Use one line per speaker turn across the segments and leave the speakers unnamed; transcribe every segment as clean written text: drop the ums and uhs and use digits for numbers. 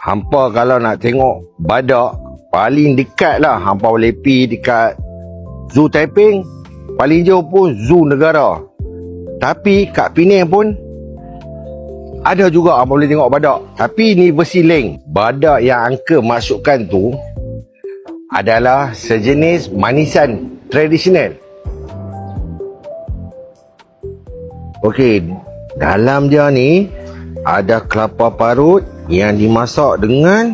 Hampa kalau nak tengok badak, paling dekat lah hampa boleh pergi dekat Zoo Taiping. Paling jauh pun Zoo Negara. Tapi kat Penang pun ada juga hampa boleh tengok badak. Tapi ni versi lain. Badak yang angka masukkan tu adalah sejenis manisan tradisional. Okey, dalam dia ni ada kelapa parut yang dimasak dengan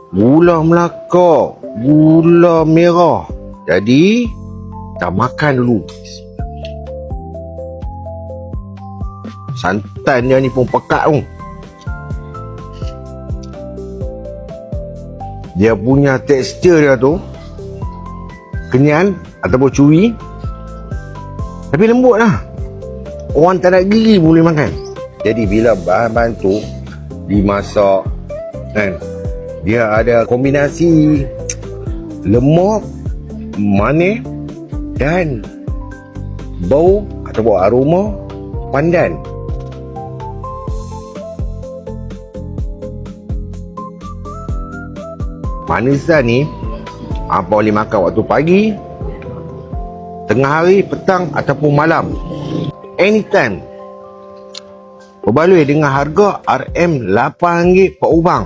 gula Melaka, gula merah. Jadi kita makan dulu. Santan dia ni pun pekat tu. Dia punya tekstur dia tu kenyal ataupun chewy, tapi lembut lah. Orang tak nak gigi boleh makan. Jadi bila bahan-bahan tu dimasak kan, dia ada kombinasi lemak, manis dan bau ataupun aroma pandan. Manisan ni apa boleh makan waktu pagi, tengah hari, petang ataupun malam, anytime. Berbaloi dengan harga RM8 per ubang.